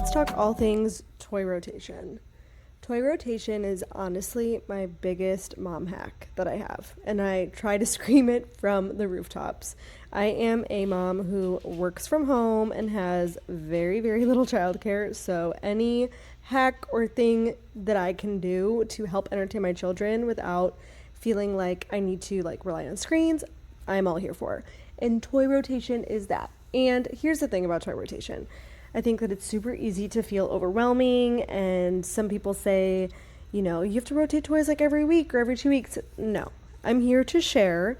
let's talk all things toy rotation. Toy rotation is honestly my biggest mom hack that I have, and I try to scream it from the rooftops. I am a mom who works from home and has very, very little childcare, so any hack or thing that I can do to help entertain my children without feeling like I need to rely on screens, I'm all here for. And toy rotation is that. And here's the thing about toy rotation. I think that it's super easy to feel overwhelming, and some people say, you have to rotate toys like every week or every 2 weeks. No, I'm here to share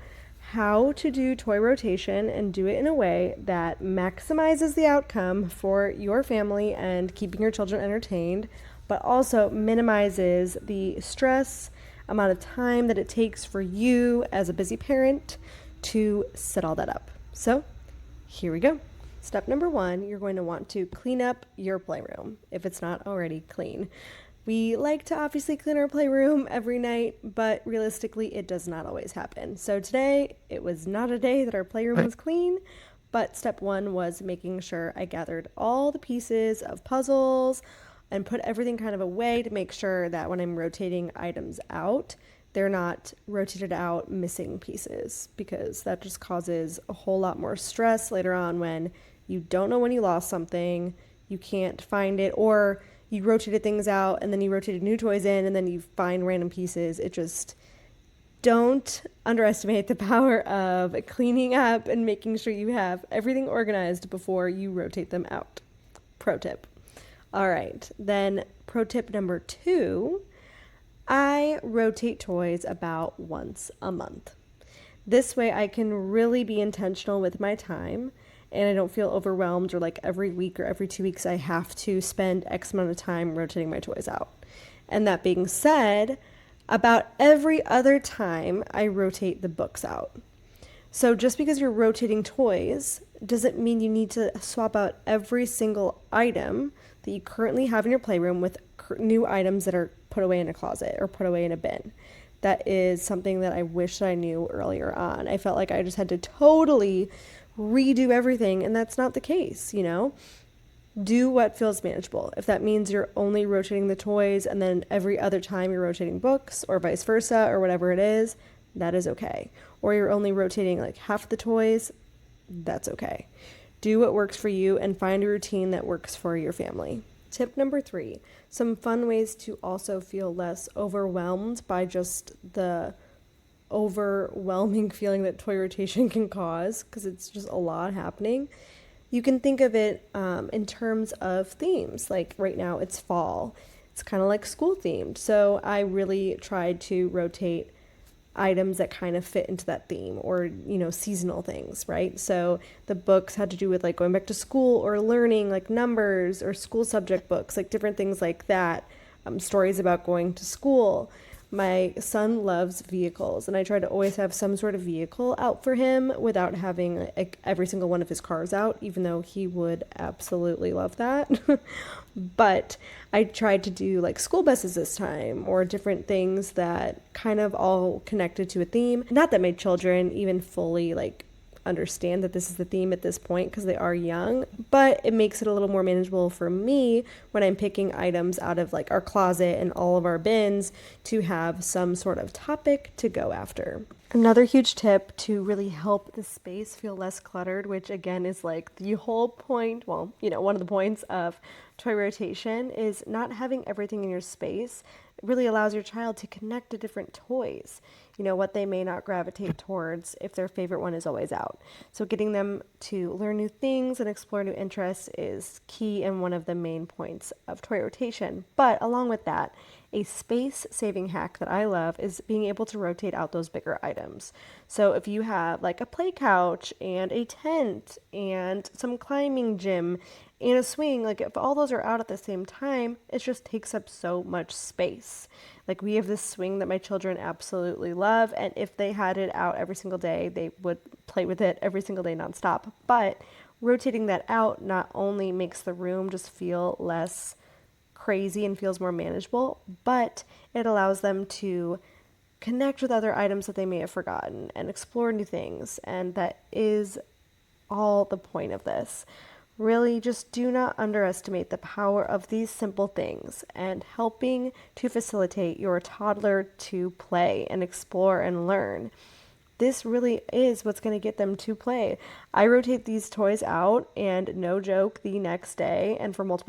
how to do toy rotation and do it in a way that maximizes the outcome for your family and keeping your children entertained, but also minimizes the stress, amount of time that it takes for you as a busy parent to set all that up. So here we go. Step number 1, you're going to want to clean up your playroom if it's not already clean. We like to obviously clean our playroom every night, but realistically it does not always happen. So today it was not a day that our playroom was clean, but step 1 was making sure I gathered all the pieces of puzzles and put everything kind of away to make sure that when I'm rotating items out, they're not rotated out missing pieces, because that just causes a whole lot more stress later on when you don't know when you lost something, you can't find it, or you rotated things out and then you rotated new toys in and then you find random pieces. It just, don't underestimate the power of cleaning up and making sure you have everything organized before you rotate them out. Pro tip. All right, then pro tip number 2, I rotate toys about once a month. This way I can really be intentional with my time, and I don't feel overwhelmed or like every week or every 2 weeks I have to spend X amount of time rotating my toys out. And that being said, about every other time I rotate the books out. So just because you're rotating toys doesn't mean you need to swap out every single item that you currently have in your playroom with new items that are put away in a closet or put away in a bin. That is something that I wish I knew earlier on. I felt like I just had to totally redo everything, and that's not the case. Do what feels manageable. If that means you're only rotating the toys and then every other time you're rotating books, or vice versa, or whatever it is, that is okay. Or you're only rotating like half the toys, that's okay. Do what works for you and find a routine that works for your family. Tip number 3, some fun ways to also feel less overwhelmed by just the overwhelming feeling that toy rotation can cause, because it's just a lot happening. You can think of it in terms of themes. Like right now it's fall. It's kind of like school themed. So I really tried to rotate items that kind of fit into that theme, or seasonal things, right? So the books had to do with like going back to school or learning, like numbers or school subject books, like different things like that. Stories about going to school. My son loves vehicles, and I try to always have some sort of vehicle out for him without having every single one of his cars out, even though he would absolutely love that. But I tried to do like school buses this time, or different things that kind of all connected to a theme. Not that my children even fully understand that this is the theme at this point, because they are young, but it makes it a little more manageable for me when I'm picking items out of our closet and all of our bins to have some sort of topic to go after. Another huge tip to really help the space feel less cluttered, which again is the whole point, one of the points of toy rotation, is not having everything in your space. It really allows your child to connect to different toys, what they may not gravitate towards if their favorite one is always out. So getting them to learn new things and explore new interests is key and one of the main points of toy rotation. But along with that, a space-saving hack that I love is being able to rotate out those bigger items. So if you have a play couch and a tent and some climbing gym and a swing, if all those are out at the same time, it just takes up so much space. We have this swing that my children absolutely love, and if they had it out every single day, they would play with it every single day nonstop. But rotating that out not only makes the room just feel less crazy and feels more manageable, but it allows them to connect with other items that they may have forgotten and explore new things. And that is all the point of this. Really, just do not underestimate the power of these simple things and helping to facilitate your toddler to play and explore and learn. This really is what's going to get them to play. I rotate these toys out, and no joke, the next day and for multiple